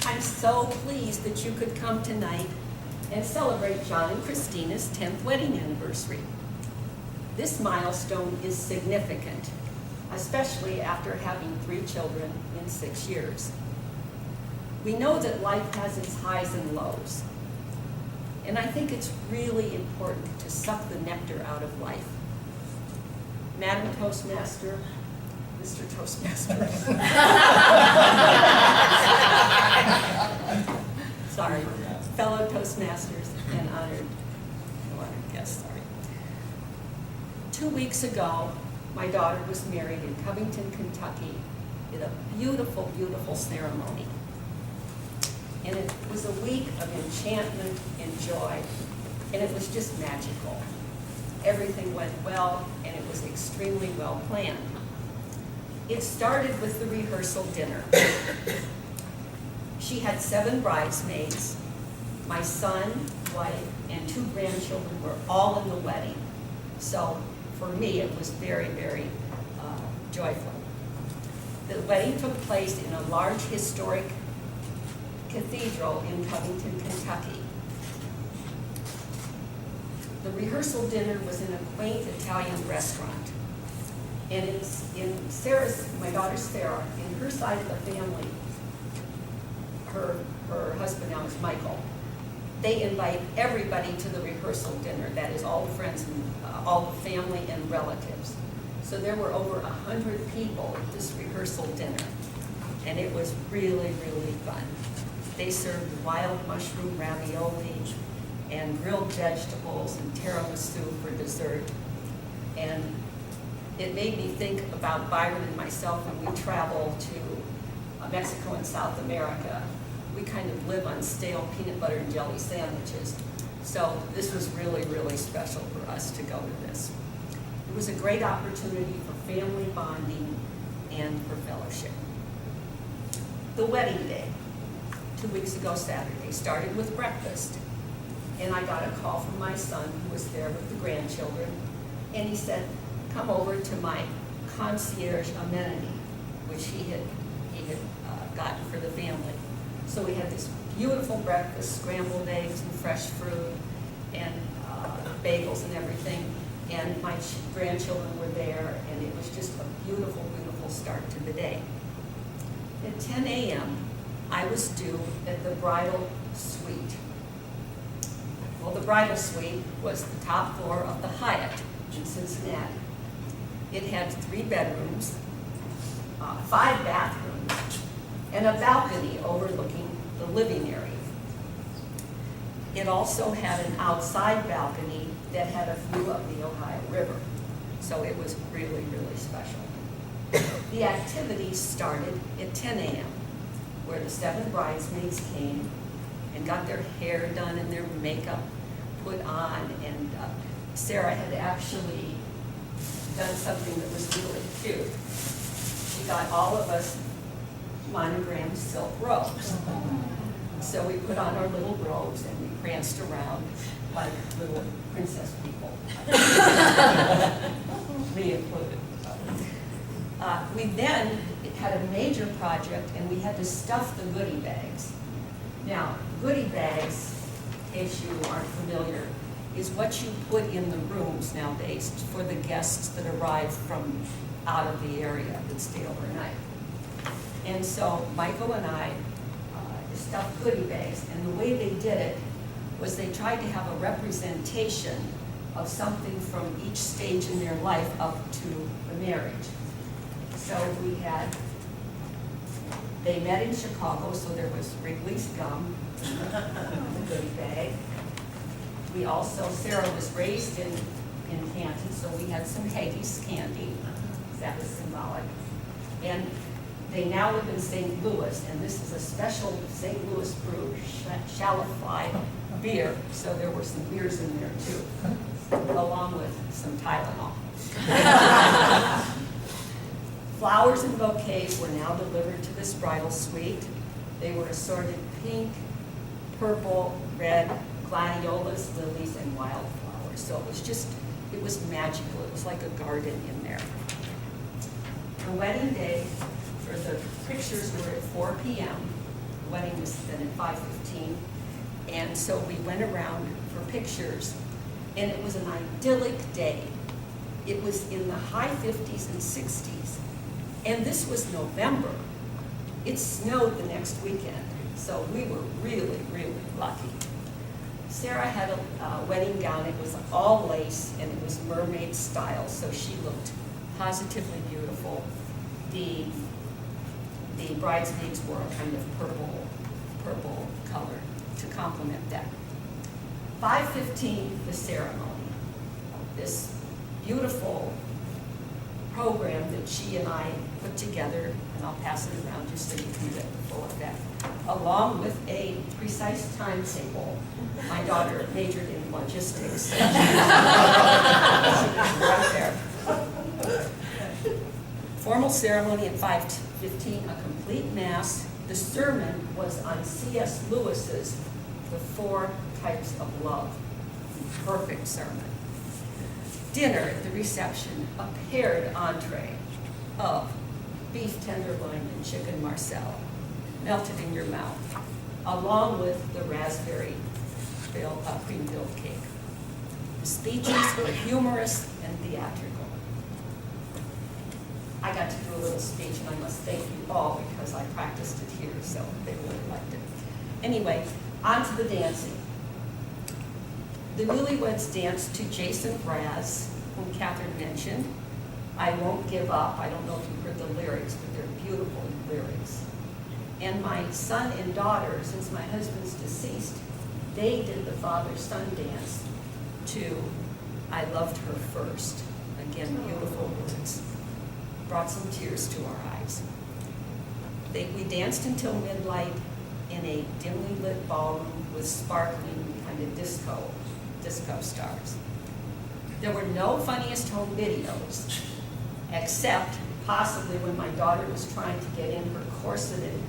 I'm so pleased that you could come tonight and celebrate John and Christina's 10th wedding anniversary. This milestone is significant, especially after having 3 children in 6 years. We know that life has its highs and lows, and I think it's really important to suck the nectar out of life. Madam Toastmaster, Mr. Toastmaster. Sorry, fellow Toastmasters and honored guests, sorry. 2 weeks ago, my daughter was married in Covington, Kentucky in a beautiful, beautiful ceremony. And it was a week of enchantment and joy, and it was just magical. Everything went well, and it was extremely well planned. It started with the rehearsal dinner. She had 7 bridesmaids. My son, wife, and 2 grandchildren were all in the wedding. So for me, it was very, very joyful. The wedding took place in a large historic cathedral in Covington, Kentucky. The rehearsal dinner was in a quaint Italian restaurant. And it's in Sarah's, my daughter Sarah, in her side of the family, her husband now is Michael. They invite everybody to the rehearsal dinner. That is all the friends and all the family and relatives. So there were over 100 people at this rehearsal dinner. And it was really, really fun. They served wild mushroom ravioli and grilled vegetables and tiramisu for dessert. And it made me think about Byron and myself when we travel to Mexico and South America. We kind of live on stale peanut butter and jelly sandwiches. So this was really, really special for us to go to this. It was a great opportunity for family bonding and for fellowship. The wedding day, 2 weeks ago Saturday, started with breakfast. And I got a call from my son who was there with the grandchildren. And he said, come over to my concierge amenity, which he had gotten for the family. So we had this beautiful breakfast, scrambled eggs and fresh fruit and bagels and everything. And my grandchildren were there, and it was just a beautiful, beautiful start to the day. At 10 a.m., I was due at the bridal suite. Well, the bridal suite was the top floor of the Hyatt in Cincinnati. It had 3 bedrooms, 5 bathrooms, and a balcony overlooking the living area. It also had an outside balcony that had a view of the Ohio River. So it was really, really special. The activities started at 10 a.m., where the 7 bridesmaids came and got their hair done and their makeup put on. And Sarah had actually done something that was really cute. She got all of us monogrammed silk robes. So we put on our little robes and we pranced around like little princess people. Me included. We then had a major project, and we had to stuff the goodie bags. Now, goodie bags, in case you aren't familiar, is what you put in the rooms nowadays for the guests that arrive from out of the area that stay overnight. And so Michael and I stuffed goodie bags, and the way they did it was they tried to have a representation of something from each stage in their life up to the marriage. So they met in Chicago, so there was Wrigley's gum in the goodie bag. We also, Sarah was raised in Canton, so we had some Haggis candy. That was symbolic. And they now live in St. Louis, and this is a special St. Louis brewed Shalify beer, so there were some beers in there too, along with some Tylenol. Flowers and bouquets were now delivered to this bridal suite. They were assorted pink, purple, red, gladiolus, lilies, and wildflowers. So it was magical. It was like a garden in there. The wedding day, or the pictures were at 4 p.m. The wedding was then at 5:15. And so we went around for pictures, and it was an idyllic day. It was in the high 50s and 60s, and this was November. It snowed the next weekend, so we were really, really lucky. Sarah had a wedding gown. It was all lace, and it was mermaid style, so she looked positively beautiful. The bridesmaids wore a kind of purple color to complement that. 5:15, the ceremony. This beautiful program that she and I put together, and I'll pass it around just so you can get the full effect, along with a precise timetable. My daughter majored in logistics. Right there. Formal ceremony at 5:15, a complete mass. The sermon was on C.S. Lewis's The Four Types of Love. Perfect sermon. Dinner at the reception, a paired entree of beef tenderloin and chicken marsala, melted in your mouth, along with the raspberry cream-filled cake. The speeches were humorous and theatrical. I got to do a little speech, and I must thank you all because I practiced it here, so they really liked it. Anyway, on to the dancing. The newlyweds danced to Jason Mraz, whom Catherine mentioned. I Won't Give Up. I don't know if you heard the lyrics, but they're beautiful lyrics. And my son and daughter, since my husband's deceased, they did the father-son dance to I Loved Her First. Again, beautiful words. Brought some tears to our eyes. We danced until midnight in a dimly lit ballroom with sparkling kind of disco stars. There were no Funniest Home Videos, except possibly when my daughter was trying to get in her corseted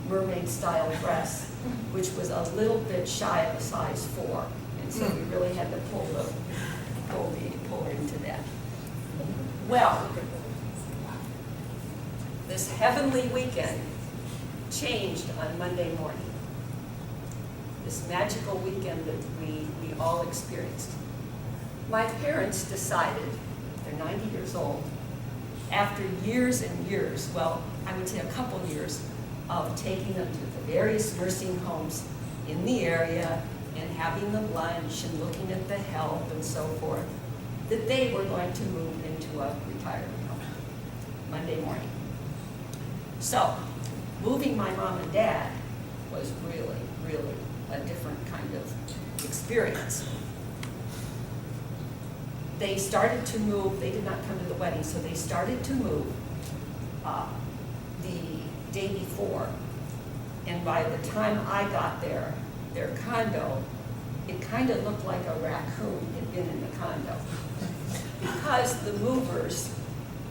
mermaid-style dress, which was a little bit shy of a size 4, and so we really had to pull her into that. Well, this heavenly weekend changed on Monday morning. This magical weekend that we all experienced. My parents decided, they're 90 years old, after years and years, well, I would say a couple years, of taking them to the various nursing homes in the area and having them lunch and looking at the health and so forth, that they were going to move into a retirement home Monday morning. So, moving my mom and dad was really, really a different kind of experience. They started to move. They did not come to the wedding, so they started to move the day before. And by the time I got there, their condo, it kind of looked like a raccoon had been in the condo. Because the movers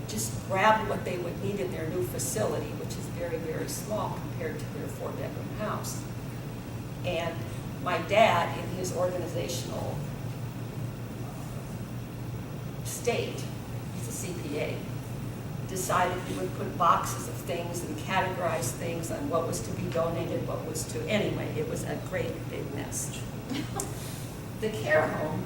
just grabbed what they would need in their new facility, which is very, very small compared to their 4-bedroom house. And my dad, in his organizational state, he's a CPA, decided he would put boxes of things and categorize things on what was to be donated, what was to, anyway, it was a great big mess. The care home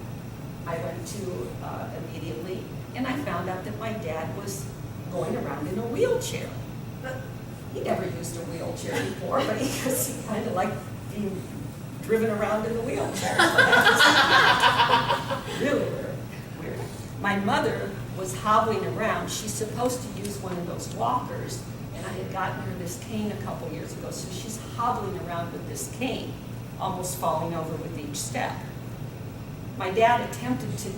I went to immediately, and I found out that my dad was going around in a wheelchair. He never used a wheelchair before, but he kind of liked being driven around in the wheelchair. Really weird. My mother was hobbling around. She's supposed to use one of those walkers, and I had gotten her this cane a couple years ago, so she's hobbling around with this cane, almost falling over with each step. My dad attempted to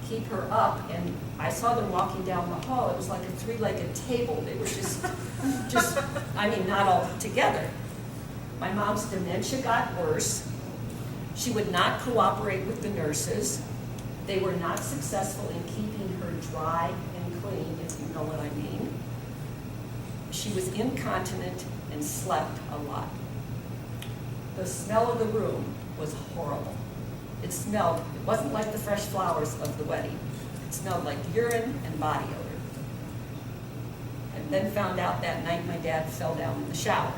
keep her up, and I saw them walking down the hall. It was like a 3-legged table. They were just, not all together. My mom's dementia got worse. She would not cooperate with the nurses. They were not successful in keeping her dry and clean, if you know what I mean. She was incontinent and slept a lot. The smell of the room was horrible. It wasn't like the fresh flowers of the wedding. It smelled like urine and body odor. And then found out that night my dad fell down in the shower.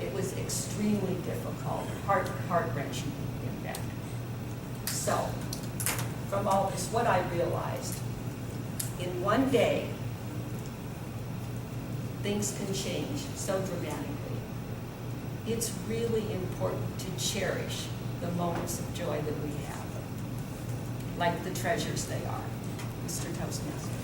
It was extremely difficult, heart-wrenching impact. So, from all this, what I realized, in one day, things can change so dramatically. It's really important to cherish the moments of joy that we have, like the treasures they are. Mr. Toastmaster.